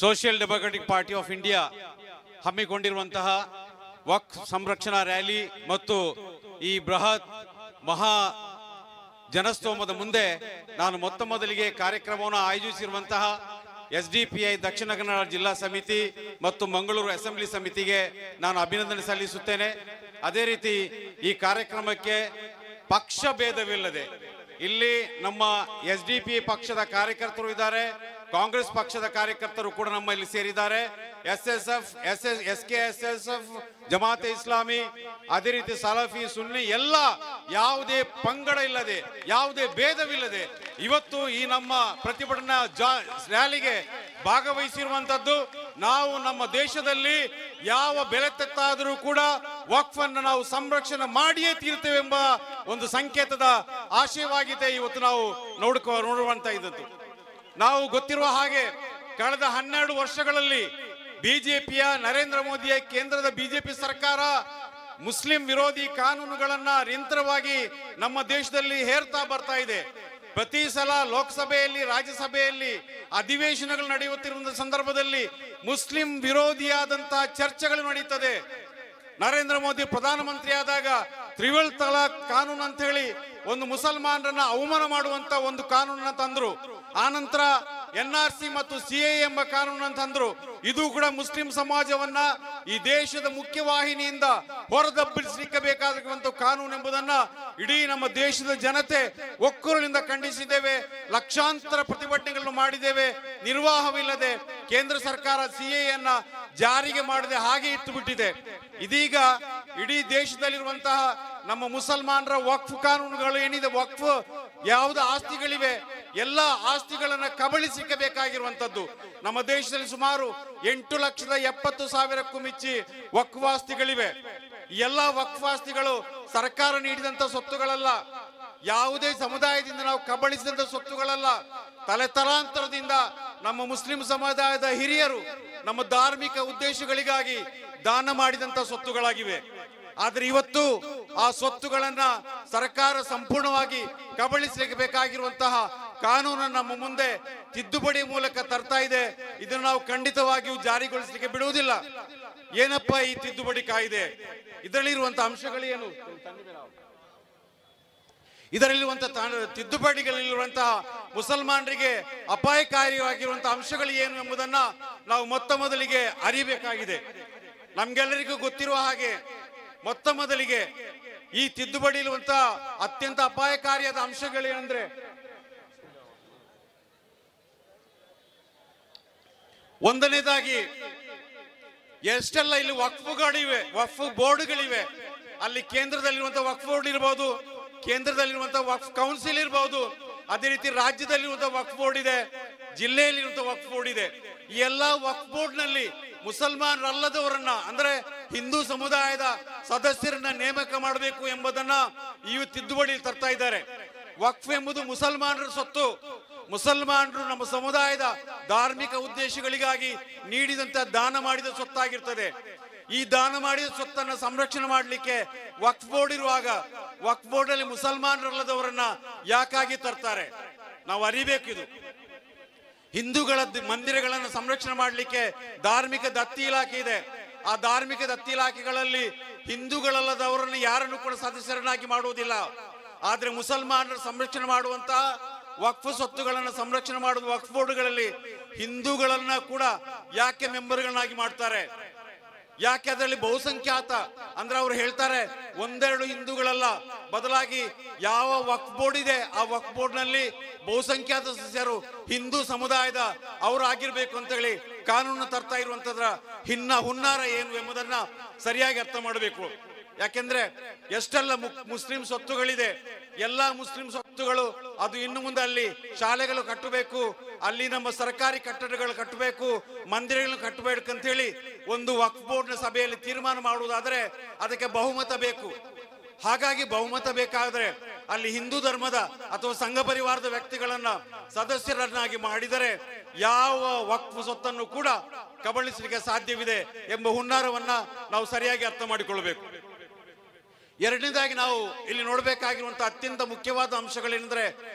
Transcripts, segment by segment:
Social democratic party of India ಹಮ್ಮಿಕೊಂಡಿರುವಂತಹ ವಕ್ಫ್ ಸಂರಕ್ಷಣಾ ರ್ಯಾಲಿ ಮತ್ತು ಈ ಬೃಹತ್ ಮಹಾ ಜನಸ್ತೋಮದ ಮುಂದೆ ನಾನು ಮೊದಲಿಗೆ ಕಾರ್ಯಕ್ರಮವನ್ನು ಆಯೋಜಿಸಿರುವಂತಹ SDPI ದಕ್ಷಿಣ ಕನ್ನಡ ಜಿಲ್ಲಾ ಸಮಿತಿ ಮತ್ತು ಮಂಗಳೂರು ಅಸೆಂಬ್ಲಿ ಸಮಿತಿಗೆ ನಾನು ಅಭಿನಂದನೆ ಸಲ್ಲಿಸುತ್ತೇನೆ. ಅದೇ ರೀತಿ ಈ ಕಾರ್ಯಕ್ರಮಕ್ಕೆ ಪಕ್ಷ ಭೇದವಿಲ್ಲದೆ ಇಲ್ಲಿ ನಮ್ಮ SDPI ಪಕ್ಷದ ಕಾರ್ಯಕರ್ತರು ಇದ್ದಾರೆ, ಕಾಂಗ್ರೆಸ್ ಪಕ್ಷದ ಕಾರ್ಯಕರ್ತರು ಕೂಡ ನಮ್ಮಲ್ಲಿ ಸೇರಿದ್ದಾರೆ. SSF, SKSSF, ಜಮಾತೆ ಇಸ್ಲಾಮಿ, ಅದೇ ರೀತಿ ಸಲಾಫಿ, ಸುನ್ನಿ ಎಲ್ಲ ಯಾವುದೇ ಪಂಗಡ ಇಲ್ಲದೆ ಯಾವುದೇ ಭೇದವಿಲ್ಲದೆ ಇವತ್ತು ಈ ನಮ್ಮ ಪ್ರತಿಭಟನಾ ರ್ಯಾಲಿಗೆ ಭಾಗವಹಿಸಿರುವಂತದ್ದು. ನಾವು ನಮ್ಮ ದೇಶದಲ್ಲಿ ಯಾವ ಬೆಲೆ ತೆತ್ತಾದರೂ ಕೂಡ ವಕ್ಫ್ ಅನ್ನು ನಾವು ಸಂರಕ್ಷಣೆ ಮಾಡಿಯೇ ತೀರ್ತೇವೆ ಎಂಬ ಒಂದು ಸಂಕೇತದ ಆಶಯವಾಗಿದೆ ಇವತ್ತು ನಾವು ನೋಡುವಂತ ಇದ್ದದ್ದು. ನಾವು ಗೊತ್ತಿರುವ ಹಾಗೆ ಕಳೆದ 12 ವರ್ಷಗಳಲ್ಲಿ ಬಿಜೆಪಿಯ ನರೇಂದ್ರ ಮೋದಿಯ ಕೇಂದ್ರದ ಬಿಜೆಪಿ ಸರ್ಕಾರ ಮುಸ್ಲಿಂ ವಿರೋಧಿ ಕಾನೂನುಗಳನ್ನ ನಿರಂತರವಾಗಿ ನಮ್ಮ ದೇಶದಲ್ಲಿ ಹೇರ್ತಾ ಬರ್ತಾ ಇದೆ. ಪ್ರತಿ ಸಲ ಲೋಕಸಭೆಯಲ್ಲಿ ರಾಜ್ಯಸಭೆಯಲ್ಲಿ ಅಧಿವೇಶನಗಳು ನಡೆಯುತ್ತಿರುವ ಸಂದರ್ಭದಲ್ಲಿ ಮುಸ್ಲಿಂ ವಿರೋಧಿಯಾದಂತಹ ಚರ್ಚೆಗಳು ನಡೀತದೆ. ನರೇಂದ್ರ ಮೋದಿ ಪ್ರಧಾನಮಂತ್ರಿ ಆದಾಗ ತ್ರಿವಲ್ ತಲಾಕ್ ಕಾನೂನು ಅಂತ ಹೇಳಿ ಒಂದು ಮುಸಲ್ಮಾನರನ್ನ ಅವಮಾನ ಮಾಡುವಂತ ಒಂದು ಕಾನೂನನ್ನ ತಂದ್ರು. ಆನಂತರ NRC ಮತ್ತು CAA ಎಂಬ ಕಾನೂನನ್ನು ತಂದ್ರು. ಇದು ಕೂಡ ಮುಸ್ಲಿಂ ಸಮಾಜವನ್ನ ಈ ದೇಶದ ಮುಖ್ಯವಾಹಿನಿಯಿಂದ ಹೊರದಬ್ಬಿಸಲಿಕ್ಕೆ ಬೇಕಾದಂತ ಕಾನೂನು ಎಂಬುದನ್ನ ಇಡೀ ನಮ್ಮ ದೇಶದ ಜನತೆ ಒಕ್ಕೂರಿನಿಂದ ಖಂಡಿಸಿದ್ದೇವೆ. ಲಕ್ಷಾಂತರ ಪ್ರತಿಭಟನೆಗಳನ್ನು ಮಾಡಿದ್ದೇವೆ. ನಿರ್ವಾಹವಿಲ್ಲದೆ ಕೇಂದ್ರ ಸರ್ಕಾರ CAA ಜಾರಿಗೆ ಮಾಡದೆ ಹಾಗೆ ಇಟ್ಟು ಬಿಟ್ಟಿದೆ. ಇದೀಗ ಇಡೀ ದೇಶದಲ್ಲಿರುವಂತಹ ನಮ್ಮ ಮುಸಲ್ಮಾನರ ವಕ್ಫ್ ಕಾನೂನುಗಳು ಏನಿದೆ, ವಕ್ಫ್ ಯಾವ್ದು ಆಸ್ತಿಗಳಿವೆ ಎಲ್ಲ ಆಸ್ತಿಗಳನ್ನ ಕಬಳಿಸಿಬೇಕಾಗಿರುವಂತದ್ದು. ನಮ್ಮ ದೇಶದಲ್ಲಿ ಸುಮಾರು 8,70,000ಕ್ಕೂ ಮಿಂಚಿ ವಕ್ಫ್ ಆಸ್ತಿಗಳಿವೆ. ಎಲ್ಲ ವಕ್ಫ್ ಆಸ್ತಿಗಳು ಸರ್ಕಾರ ನೀಡಿದಂತ ಸ್ವತ್ತುಗಳಲ್ಲ, ಯಾವುದೇ ಸಮುದಾಯದಿಂದ ನಾವು ಕಬಳಿಸಿದಂತ ಸ್ವತ್ತುಗಳಲ್ಲ. ತಲೆತಲಾಂತರದಿಂದ ನಮ್ಮ ಮುಸ್ಲಿಂ ಸಮುದಾಯದ ಹಿರಿಯರು ನಮ್ಮ ಧಾರ್ಮಿಕ ಉದ್ದೇಶಗಳಿಗಾಗಿ ದಾನ ಮಾಡಿದಂತ ಸ್ವತ್ತುಗಳಾಗಿವೆ. ಆದ್ರೆ ಇವತ್ತು ಆ ಸ್ವತ್ತುಗಳನ್ನ ಸರ್ಕಾರ ಸಂಪೂರ್ಣವಾಗಿ ಕಬಳಿಸಲಿಕ್ಕೆ ಬೇಕಾಗಿರುವಂತಹ ಕಾನೂನನ್ನು ನಮ್ಮ ಮುಂದೆ ತಿದ್ದುಪಡಿ ಮೂಲಕ ತರ್ತಾ ಇದೆ. ಇದನ್ನು ನಾವು ಖಂಡಿತವಾಗಿಯೂ ಜಾರಿಗೊಳಿಸಲಿಕ್ಕೆ ಬಿಡುವುದಿಲ್ಲ. ಏನಪ್ಪ ಈ ತಿದ್ದುಪಡಿ ಕಾಯ್ದೆ? ಇದರಲ್ಲಿರುವಂತಹ ಅಂಶಗಳೇನು? ಇದರಲ್ಲಿರುವಂತಹ ತಿದ್ದುಪಡಿಗಳಲ್ಲಿರುವಂತಹ ಮುಸಲ್ಮಾನರಿಗೆ ಅಪಾಯಕಾರಿಯಾಗಿರುವಂತಹ ಅಂಶಗಳು ಏನು ಎಂಬುದನ್ನ ನಾವು ಮೊದಲಿಗೆ ಅರಿಯಬೇಕಾಗಿದೆ. ನಮ್ಗೆಲ್ಲರಿಗೂ ಗೊತ್ತಿರುವ ಹಾಗೆ ಮೊದಲಿಗೆ ಈ ತಿದ್ದುಪಡಿ ಇರುವಂತಹ ಅತ್ಯಂತ ಅಪಾಯಕಾರಿಯಾದ ಅಂಶಗಳೇನೆಂದ್ರೆ, ಒಂದನೇದಾಗಿ ಎಷ್ಟೆಲ್ಲ ಇಲ್ಲಿ ವಕ್ಫ್ಗಳಿವೆ, ವಕ್ಫ್ ಬೋರ್ಡ್ಗಳಿವೆ, ಅಲ್ಲಿ ಕೇಂದ್ರದಲ್ಲಿರುವಂತಹ ವಕ್ಫ್ ಬೋರ್ಡ್ ಇರಬಹುದು, ಕೇಂದ್ರದಲ್ಲಿರುವಂತಹ ವಕ್ಫ್ ಕೌನ್ಸಿಲ್ ಇರಬಹುದು, ಅದೇ ರೀತಿ ರಾಜ್ಯದಲ್ಲಿರುವಂತಹ ವಕ್ಫ್ ಬೋರ್ಡ್ ಇದೆ, ಜಿಲ್ಲೆಯಲ್ಲಿರುವಂತಹ ವಕ್ಫ್ ಬೋರ್ಡ್ ಇದೆ. ಈ ಎಲ್ಲಾ ವಕ್ಫ್ ಬೋರ್ಡ್ ನಲ್ಲಿ ಮುಸಲ್ಮಾನರಲ್ಲದವರನ್ನ ಅಂದ್ರೆ ಹಿಂದೂ ಸಮುದಾಯದ ಸದಸ್ಯರನ್ನ ನೇಮಕ ಮಾಡಬೇಕು ಎಂಬುದನ್ನ ಈ ತಿದ್ದುಪಡಿ ತರ್ತಾ ಇದ್ದಾರೆ. ವಕ್ಫ್ ಎಂಬುದು ಮುಸಲ್ಮಾನರ ಸ್ವತ್ತು. ಮುಸಲ್ಮಾನರು ನಮ್ಮ ಸಮುದಾಯದ ಧಾರ್ಮಿಕ ಉದ್ದೇಶಗಳಿಗಾಗಿ ನೀಡಿದಂತ ದಾನ ಮಾಡಿದ ಸ್ವತ್ತಾಗಿರ್ತದೆ. ಈ ದಾನ ಮಾಡಿದ ಸ್ವತ್ತನ್ನ ಸಂರಕ್ಷಣೆ ಮಾಡಲಿಕ್ಕೆ ವಕ್ಫ್ ಬೋರ್ಡ್ ಇರುವಾಗ ವಕ್ಫ್ ಬೋರ್ಡ್ ಅಲ್ಲಿ ಮುಸಲ್ಮಾನರಲ್ಲದವರನ್ನ ಯಾಕಾಗಿ ತರ್ತಾರೆ? ನಾವು ಅರಿಬೇಕು. ಇದು ಹಿಂದೂಗಳ ಮಂದಿರಗಳನ್ನು ಸಂರಕ್ಷಣೆ ಮಾಡಲಿಕ್ಕೆ ಧಾರ್ಮಿಕ ದತ್ತಿ ಇಲಾಖೆ ಇದೆ. ಆ ಧಾರ್ಮಿಕ ದತ್ತಿ ಇಲಾಖೆಗಳಲ್ಲಿ ಹಿಂದೂಗಳಲ್ಲದವರನ್ನು ಯಾರನ್ನು ಕೂಡ ಸದಸ್ಯರನ್ನಾಗಿ ಮಾಡುವುದಿಲ್ಲ. ಆದ್ರೆ ಮುಸಲ್ಮಾನರ ಸಂರಕ್ಷಣೆ ಮಾಡುವಂತಹ ವಕ್ಫ್ ಸ್ವತ್ತುಗಳನ್ನು ಸಂರಕ್ಷಣೆ ಮಾಡುವ ವಕ್ಫ್ ಬೋರ್ಡ್ಗಳಲ್ಲಿ ಹಿಂದೂಗಳನ್ನ ಕೂಡ ಯಾಕೆ ಮೆಂಬರ್ಗಳನ್ನಾಗಿ ಮಾಡ್ತಾರೆ? ಯಾಕೆ ಅದರಲ್ಲಿ ಬಹುಸಂಖ್ಯಾತ ಅಂದ್ರೆ ಅವ್ರು ಹೇಳ್ತಾರೆ ಒಂದೆರಡು ಹಿಂದೂಗಳಲ್ಲ, ಬದಲಾಗಿ ಯಾವ ವಕ್ಫ್ ಬೋರ್ಡ್ ಇದೆ ಆ ವಕ್ಫ್ ಬೋರ್ಡ್ ನಲ್ಲಿ ಬಹುಸಂಖ್ಯಾತ ಸದಸ್ಯರು ಹಿಂದೂ ಸಮುದಾಯದ ಅವರು ಆಗಿರ್ಬೇಕು ಅಂತ ಹೇಳಿ ಕಾನೂನು ತರ್ತಾ ಇರುವಂತದ್ರ ಹುನ್ನಾರ ಏನು ಎಂಬುದನ್ನ ಸರಿಯಾಗಿ ಅರ್ಥ ಮಾಡಬೇಕು. ಯಾಕೆಂದ್ರೆ ಎಷ್ಟೆಲ್ಲ ಮುಸ್ಲಿಂ ಸ್ವತ್ತುಗಳಿದೆ, ಎಲ್ಲಾ ಮುಸ್ಲಿಂ ಸ್ವತ್ತುಗಳು ಅದು ಇನ್ನು ಮುಂದೆ ಅಲ್ಲಿ ಶಾಲೆಗಳು ಕಟ್ಟಬೇಕು, ಅಲ್ಲಿ ನಮ್ಮ ಸರ್ಕಾರಿ ಕಟ್ಟಡಗಳು ಕಟ್ಟಬೇಕು, ಮಂದಿರಗಳನ್ನು ಕಟ್ಟಬೇಕು ಅಂತ ಹೇಳಿ ಒಂದು ವಕ್ಫ್ ಬೋರ್ಡ್ ನ ಸಭೆಯಲ್ಲಿ ತೀರ್ಮಾನ ಮಾಡುವುದಾದ್ರೆ ಅದಕ್ಕೆ ಬಹುಮತ ಬೇಕು. ಹಾಗಾಗಿ ಬಹುಮತ ಬೇಕಾದ್ರೆ ಅಲ್ಲಿ ಹಿಂದೂ ಧರ್ಮದ ಅಥವಾ ಸಂಘ ಪರಿವಾರದ ವ್ಯಕ್ತಿಗಳನ್ನ ಸದಸ್ಯರನ್ನಾಗಿ ಮಾಡಿದರೆ ಯಾವ ವಕ್ಫ್ ಸ್ವತ್ತನ್ನು ಕೂಡ ಕಬಳಿಸಲಿಕ್ಕೆ ಸಾಧ್ಯವಿದೆ ಎಂಬ ಹುನ್ನಾರವನ್ನ ನಾವು ಸರಿಯಾಗಿ ಅರ್ಥ ಮಾಡಿಕೊಳ್ಳಬೇಕು. ಎರಡನೇದಾಗಿ ನಾವು ಇಲ್ಲಿ ನೋಡಬೇಕಾಗಿರುವಂತಹ ಅತ್ಯಂತ ಮುಖ್ಯವಾದ ಅಂಶಗಳೇನೆಂದ್ರೆ,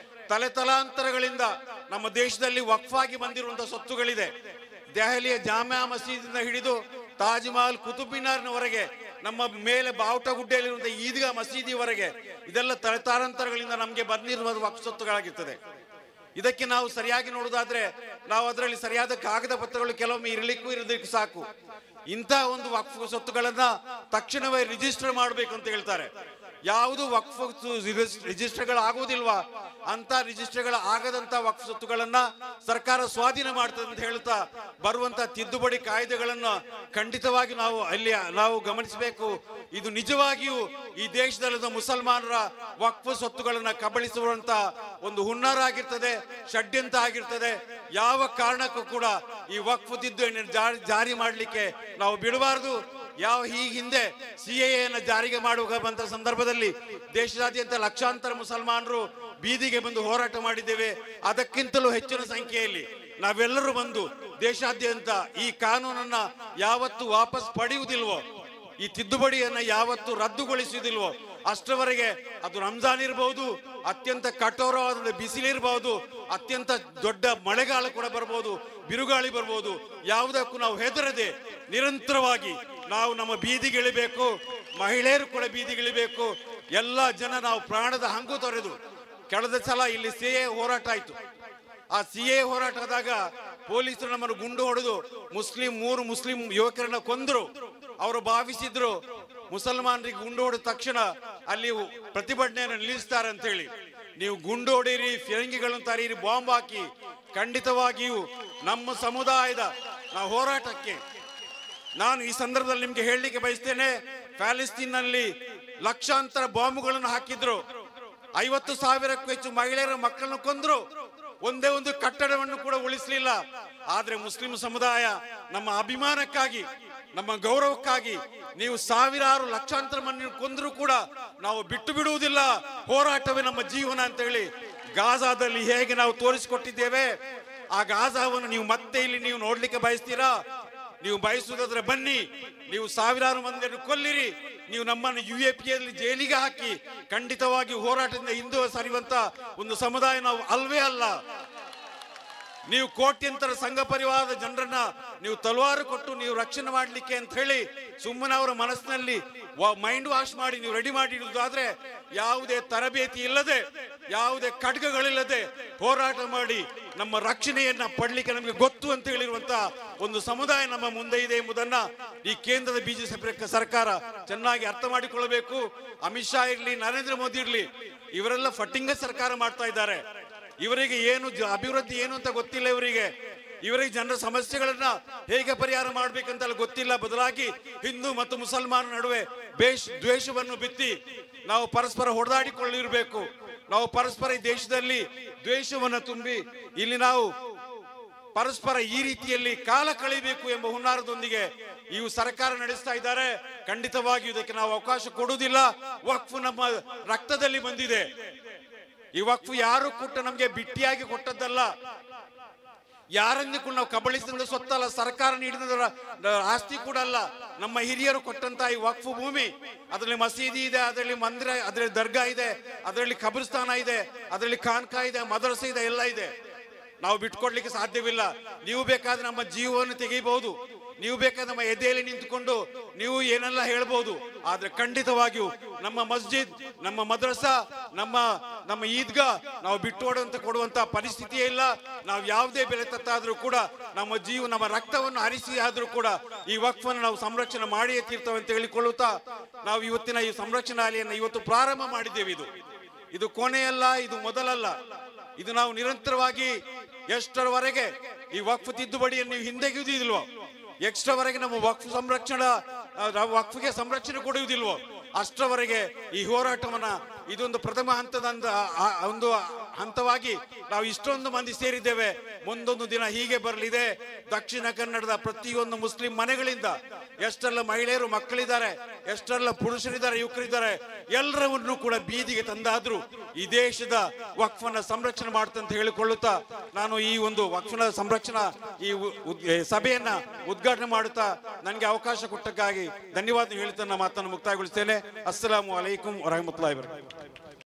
ತಲೆತಲಾಂತರಗಳಿಂದ ನಮ್ಮ ದೇಶದಲ್ಲಿ ವಕ್ಫ್ ಆಗಿ ಬಂದಿರುವಂತಹ ಸ್ವತ್ತುಗಳಿದೆ. ದೆಹಲಿಯ ಜಾಮಿಯಾ ಮಸೀದಿಯಿಂದ ಹಿಡಿದು ತಾಜ್ ಮಹಲ್, ಕುತುಬ್ ಮಿನಾರ್ನವರೆಗೆ, ನಮ್ಮ ಮೇಲೆ ಬಾವುಟಗುಡ್ಡೆಯಲ್ಲಿರುವಂತಹ ಈದ್ಗಾ ಮಸೀದಿವರೆಗೆ ಇದೆಲ್ಲ ತಲೆತಾರಂತರಗಳಿಂದ ನಮಗೆ ಬಂದಿರುವ ವಕ್ಫ್ ಸ್ವತ್ತುಗಳಾಗಿರ್ತದೆ. ಇದಕ್ಕೆ ನಾವು ಸರಿಯಾಗಿ ನೋಡುವುದಾದ್ರೆ ನಾವು ಅದರಲ್ಲಿ ಸರಿಯಾದ ಕಾಗದ ಪತ್ರಗಳು ಕೆಲವೊಮ್ಮೆ ಇರಲಿಕ್ಕೂ ಸಾಕು. ಇಂಥ ಒಂದು ವಕ್ಫ್ ಸ್ವತ್ತುಗಳನ್ನ ತಕ್ಷಣವೇ ರಿಜಿಸ್ಟರ್ ಮಾಡಬೇಕು ಅಂತ ಹೇಳ್ತಾರೆ. ಯಾವುದು ವಕ್ಫ್ ರಿಜಿಸ್ಟರ್ಗಳು ಆಗುವುದಿಲ್ವಾ ಅಂತ ರಿಜಿಸ್ಟರ್ಗಳು ಆಗದಂತ ವಕ್ಫ್ ಸ್ವತ್ತುಗಳನ್ನ ಸರ್ಕಾರ ಸ್ವಾಧೀನ ಮಾಡ್ತದೆ ಅಂತ ಹೇಳ್ತಾ ಬರುವಂತ ತಿದ್ದುಪಡಿ ಕಾಯ್ದೆಗಳನ್ನ ಖಂಡಿತವಾಗಿ ನಾವು ಗಮನಿಸಬೇಕು. ಇದು ನಿಜವಾಗಿಯೂ ಈ ದೇಶದಲ್ಲಿನ ಮುಸಲ್ಮಾನರ ವಕ್ಫ್ ಸ್ವತ್ತುಗಳನ್ನ ಕಬಳಿಸುವಂತ ಒಂದು ಹುನ್ನಾರ ಆಗಿರ್ತದೆ, ಷಡ್ಯಂತ್ರ ಆಗಿರ್ತದೆ. ಯಾವ ಕಾರಣಕ್ಕೂ ಕೂಡ ಈ ವಕ್ಫ್ ತಿದ್ದುಪಡಿ ಜಾರಿ ಮಾಡಲಿಕ್ಕೆ ನಾವು ಬಿಡಬಾರದು. ಈ ಹಿಂದೆ CAA ಜಾರಿಗೆ ಮಾಡುವ ಬಂದ ಸಂದರ್ಭದಲ್ಲಿ ದೇಶದಾದ್ಯಂತ ಲಕ್ಷಾಂತರ ಮುಸಲ್ಮಾನರು ಬೀದಿಗೆ ಬಂದು ಹೋರಾಟ ಮಾಡಿದ್ದೇವೆ. ಅದಕ್ಕಿಂತಲೂ ಹೆಚ್ಚಿನ ಸಂಖ್ಯೆಯಲ್ಲಿ ನಾವೆಲ್ಲರೂ ಬಂದು ದೇಶಾದ್ಯಂತ ಈ ಕಾನೂನನ್ನ ಯಾವತ್ತು ವಾಪಸ್ ಪಡೆಯುವುದಿಲ್ವೋ, ಈ ತಿದ್ದುಪಡಿಯನ್ನ ಯಾವತ್ತು ರದ್ದುಗೊಳಿಸುವುದಿಲ್ವೋ ಅಷ್ಟರವರೆಗೆ ಅದು ರಂಜಾನ್ ಇರಬಹುದು, ಅತ್ಯಂತ ಕಠೋರವಾದ ಬಿಸಿಲಿರಬಹುದು, ಅತ್ಯಂತ ದೊಡ್ಡ ಮಳೆಗಾಲ ಕೂಡ ಬರ್ಬೋದು, ಬಿರುಗಾಳಿ ಬರ್ಬೋದು, ಯಾವುದಕ್ಕೂ ನಾವು ಹೆದರದೆ ನಿರಂತರವಾಗಿ ನಾವು ನಮ್ಮ ಬೀದಿಗಿಳಿಬೇಕು. ಮಹಿಳೆಯರು ಕೂಡ ಬೀದಿಗಿಳಿಬೇಕು. ಎಲ್ಲ ಜನ ನಾವು ಪ್ರಾಣದ ಹಂಗು ತೊರೆದು, ಕಳೆದ ಸಲ ಇಲ್ಲಿ CAA ಹೋರಾಟ ಆಯ್ತು. ಆ CAA ಹೋರಾಟ ಆದಾಗ ಪೊಲೀಸರು ನಮ್ಮನ್ನು ಗುಂಡು ಹೊಡೆದು ಮೂರು ಮುಸ್ಲಿಂ ಯುವಕರನ್ನ ಕೊಂದ್ರು. ಅವರು ಭಾವಿಸಿದ್ರು ಮುಸಲ್ಮಾನರಿಗೆ ಗುಂಡು ಹೊಡೆದ ತಕ್ಷಣ ಅಲ್ಲಿ ಪ್ರತಿಭಟನೆಯನ್ನು ನಿಲ್ಲಿಸ್ತಾರೆ ಅಂತ ಹೇಳಿ. ನೀವು ಗುಂಡು ಹೊಡೀರಿ, ಫಿರಂಗಿಗಳನ್ನು ತರೀರಿ, ಬಾಂಬ್ ಹಾಕಿ, ಖಂಡಿತವಾಗಿಯೂ ನಮ್ಮ ಸಮುದಾಯದ ಹೋರಾಟಕ್ಕೆ ನಾನು ಈ ಸಂದರ್ಭದಲ್ಲಿ ನಿಮ್ಗೆ ಹೇಳಲಿಕ್ಕೆ ಬಯಸ್ತೇನೆ. ಪ್ಯಾಲೆಸ್ತೀನ್ನಲ್ಲಿ ಲಕ್ಷಾಂತರ ಬಾಂಬ್ಗಳನ್ನು ಹಾಕಿದ್ರು, 50,000ಕ್ಕೂ ಹೆಚ್ಚು ಮಹಿಳೆಯರ ಮಕ್ಕಳನ್ನು ಕೊಂದ್ರು, ಒಂದೇ ಒಂದು ಕಟ್ಟಡವನ್ನು ಕೂಡ ಉಳಿಸಲಿಲ್ಲ. ಆದ್ರೆ ಮುಸ್ಲಿಂ ಸಮುದಾಯ ನಮ್ಮ ಅಭಿಮಾನಕ್ಕಾಗಿ, ನಮ್ಮ ಗೌರವಕ್ಕಾಗಿ ನೀವು ಸಾವಿರಾರು ಲಕ್ಷಾಂತರ ಮಂದಿ ಕೊಂದ್ರು ಕೂಡ ನಾವು ಬಿಟ್ಟು ಬಿಡುವುದಿಲ್ಲ, ಹೋರಾಟವೇ ನಮ್ಮ ಜೀವನ ಅಂತ ಹೇಳಿ ಗಾಜಾದಲ್ಲಿ ಹೇಗೆ ನಾವು ತೋರಿಸಿಕೊಟ್ಟಿದ್ದೇವೆ. ಆ ಗಾಜಾವನ್ನು ನೀವು ಮತ್ತೆ ಇಲ್ಲಿ ನೀವು ನೋಡ್ಲಿಕ್ಕೆ ಬಯಸ್ತೀರಾ? ನೀವು ಬಯಸುವುದಾದ್ರೆ ಬನ್ನಿ, ನೀವು ಸಾವಿರಾರು ಮಂದಿಯನ್ನು ಕೊಲ್ಲಿರಿ, ನೀವು ನಮ್ಮನ್ನು UAPಯಲ್ಲಿ ಜೈಲಿಗೆ ಹಾಕಿ, ಖಂಡಿತವಾಗಿ ಹೋರಾಟದಿಂದ ಹಿಂದೆ ಸರಿಯುವಂತ ಒಂದು ಸಮುದಾಯ ನಾವು ಅಲ್ವೇ ಅಲ್ಲ. ನೀವು ಕೋಟ್ಯಂತರ ಸಂಘ ಪರಿವಾರದ ಜನರನ್ನ ನೀವು ತಲವಾರು ಕೊಟ್ಟು ನೀವು ರಕ್ಷಣೆ ಮಾಡಲಿಕ್ಕೆ ಅಂತ ಹೇಳಿ ಸುಮ್ಮನೆ ಅವರ ಮನಸ್ಸಿನಲ್ಲಿ ಮೈಂಡ್ ವಾಶ್ ಮಾಡಿ ನೀವು ರೆಡಿ ಮಾಡಿ ಇಡುವುದಾದ್ರೆ, ಯಾವುದೇ ತರಬೇತಿ ಇಲ್ಲದೆ, ಯಾವುದೇ ಖಡ್ಗಗಳಿಲ್ಲದೆ ಹೋರಾಟ ಮಾಡಿ ನಮ್ಮ ರಕ್ಷಣೆಯನ್ನ ಪಡ್ಲಿಕ್ಕೆ ನಮಗೆ ಗೊತ್ತು ಅಂತ ಹೇಳಿರುವಂತ ಒಂದು ಸಮುದಾಯ ನಮ್ಮ ಮುಂದೆ ಇದೆ ಎಂಬುದನ್ನ ಈ ಕೇಂದ್ರದ BJP ಸರ್ಕಾರ ಚೆನ್ನಾಗಿ ಅರ್ಥ ಮಾಡಿಕೊಳ್ಳಬೇಕು. ಅಮಿತ್ ಶಾ ಇರ್ಲಿ, ನರೇಂದ್ರ ಮೋದಿ ಇರ್ಲಿ, ಇವರೆಲ್ಲ ಫಟ್ಟಿಂಗ ಸರ್ಕಾರ ಮಾಡ್ತಾ ಇದ್ದಾರೆ. ಇವರಿಗೆ ಏನು ಅಭಿವೃದ್ಧಿ ಏನು ಅಂತ ಗೊತ್ತಿಲ್ಲ. ಇವರಿಗೆ ಜನರ ಸಮಸ್ಯೆಗಳನ್ನ ಹೇಗೆ ಪರಿಹಾರ ಮಾಡ್ಬೇಕಂತ ಗೊತ್ತಿಲ್ಲ. ಬದಲಾಗಿ ಹಿಂದೂ ಮತ್ತು ಮುಸಲ್ಮಾನರ ನಡುವೆ ದ್ವೇಷವನ್ನು ಬಿತ್ತಿ ನಾವು ಪರಸ್ಪರ ಹೊಡೆದಾಡಿಕೊಳ್ಳಿರಬೇಕು. ನಾವು ಪರಸ್ಪರ ಈ ದೇಶದಲ್ಲಿ ದ್ವೇಷವನ್ನು ತುಂಬಿ ಇಲ್ಲಿ ನಾವು ಪರಸ್ಪರ ಈ ರೀತಿಯಲ್ಲಿ ಕಾಲ ಕಳಿಬೇಕು ಎಂಬ ಹುನ್ನಾರದೊಂದಿಗೆ ಈ ಸರ್ಕಾರ ನಡೆಸ್ತಾ ಇದ್ದಾರೆ. ಖಂಡಿತವಾಗಿಯೂ ಇದಕ್ಕೆ ನಾವು ಅವಕಾಶ ಕೊಡುವುದಿಲ್ಲ. ವಕ್ಫ್ ನಮ್ಮ ರಕ್ತದಲ್ಲಿ ಬಂದಿದೆ. ಈ ವಕ್ಫ್ ಯಾರು ಕೊಟ್ಟ ನಮ್ಗೆ ಬಿಟ್ಟಿಯಾಗಿ ಕೊಟ್ಟದ್ದಲ್ಲ, ಯಾರನ್ನು ಕೂಡ ನಾವು ಕಬಳಿಸಿದ ಸ್ವತ್ತಲ್ಲ, ಸರ್ಕಾರ ನೀಡಿದ ಆಸ್ತಿ ಕೂಡ ಅಲ್ಲ. ನಮ್ಮ ಹಿರಿಯರು ಕೊಟ್ಟಂತ ಈ ವಕ್ಫ್ ಭೂಮಿ, ಅದರಲ್ಲಿ ಮಸೀದಿ ಇದೆ, ಅದರಲ್ಲಿ ಮಂದಿರ, ಅದರಲ್ಲಿ ದರ್ಗಾ ಇದೆ, ಅದರಲ್ಲಿ ಖಬರ್ಸ್ಥಾನ ಇದೆ, ಅದರಲ್ಲಿ ಖಾನ್ಕಾ ಇದೆ, ಮದರಸೆ ಇದೆ, ಎಲ್ಲ ಇದೆ. ನಾವು ಬಿಟ್ಕೊಡ್ಲಿಕ್ಕೆ ಸಾಧ್ಯವಿಲ್ಲ. ನೀವು ಬೇಕಾದ್ರೆ ನಮ್ಮ ಜೀವವನ್ನು ತೆಗೆಯಬಹುದು, ನೀವು ಬೇಕಾದ್ರೆ ನಮ್ಮ ಎದೆಯಲ್ಲಿ ನಿಂತುಕೊಂಡು ನೀವು ಏನೆಲ್ಲ ಹೇಳ್ಬಹುದು. ಆದ್ರೆ ಖಂಡಿತವಾಗಿಯೂ ನಮ್ಮ ಮಸ್ಜಿದ್, ನಮ್ಮ ಮದ್ರಸಾ, ನಮ್ಮ ಈದ್ಗಾ ನಾವು ಬಿಟ್ಟೋಡುವಂತ ಕೊಡುವಂತ ಪರಿಸ್ಥಿತಿಯೇ ಇಲ್ಲ. ನಾವು ಯಾವುದೇ ಬೆಲೆ ತತ್ತಾದ್ರೂ ಕೂಡ ನಮ್ಮ ರಕ್ತವನ್ನು ಹರಿಸಿ ಆದ್ರೂ ಕೂಡ ಈ ವಕ್ಫನ್ನು ನಾವು ಸಂರಕ್ಷಣೆ ಮಾಡಿಯೇ ತೀರ್ತವೆ ಅಂತ ಹೇಳಿಕೊಳ್ಳುತ್ತಾ ನಾವು ಇವತ್ತಿನ ಈ ಸಂರಕ್ಷಣಾ ಅಲೆಯನ್ನು ಇವತ್ತು ಪ್ರಾರಂಭ ಮಾಡಿದ್ದೇವೆ. ಇದು ಕೊನೆಯಲ್ಲ, ಇದು ಮೊದಲಲ್ಲ. ಇದು ನಾವು ನಿರಂತರವಾಗಿ ಎಷ್ಟರವರೆಗೆ ಈ ವಕ್ಫ್ ತಿದ್ದುಪಡಿಯನ್ನು ನೀವು ಹಿಂದೆಗೆಯುವುದಿಲ್ವೋ, ಎಷ್ಟರವರೆಗೆ ನಮ್ಮ ವಕ್ಫ್ಗೆ ಸಂರಕ್ಷಣೆ ಕೊಡುವುದಿಲ್ವೋ ಅಷ್ಟರವರೆಗೆ ಈ ಹೋರಾಟವನ್ನ ಇದೊಂದು ಪ್ರಥಮ ಒಂದು ಹಂತವಾಗಿ ನಾವು ಇಷ್ಟೊಂದು ಮಂದಿ ಸೇರಿದ್ದೇವೆ. ಮುಂದೊಂದು ದಿನ ಹೀಗೆ ಬರಲಿದೆ. ದಕ್ಷಿಣ ಕನ್ನಡದ ಪ್ರತಿಯೊಂದು ಮುಸ್ಲಿಂ ಮನೆಗಳಿಂದ ಎಷ್ಟೆಲ್ಲ ಮಹಿಳೆಯರು, ಮಕ್ಕಳಿದ್ದಾರೆ, ಎಷ್ಟೆಲ್ಲ ಪುರುಷರಿದ್ದಾರೆ, ಯುವಕರಿದ್ದಾರೆ, ಎಲ್ಲರನ್ನು ಕೂಡ ಬೀದಿಗೆ ತಂದಾದ್ರೂ ಈ ದೇಶದ ವಕ್ಫನ್ನ ಸಂರಕ್ಷಣೆ ಮಾಡ್ತಂತ ಹೇಳಿಕೊಳ್ಳುತ್ತಾ ನಾನು ಈ ಒಂದು ವಕ್ಫನ ಸಂರಕ್ಷಣಾ ಈ ಸಭೆಯನ್ನ ಉದ್ಘಾಟನೆ ಮಾಡುತ್ತಾ ನನಗೆ ಅವಕಾಶ ಕೊಟ್ಟಕ್ಕಾಗಿ ಧನ್ಯವಾದ ಹೇಳ್ತಾ ನನ್ನ ಮಾತನ್ನು ಮುಕ್ತಾಯಗೊಳಿಸ್ತೇನೆ. ಅಸ್ಸಲಾಮು ಅಲೈಕುಂ ವರಹಮತುಲ್ಲಾಹಿ ವಬರಕಾತುಹು.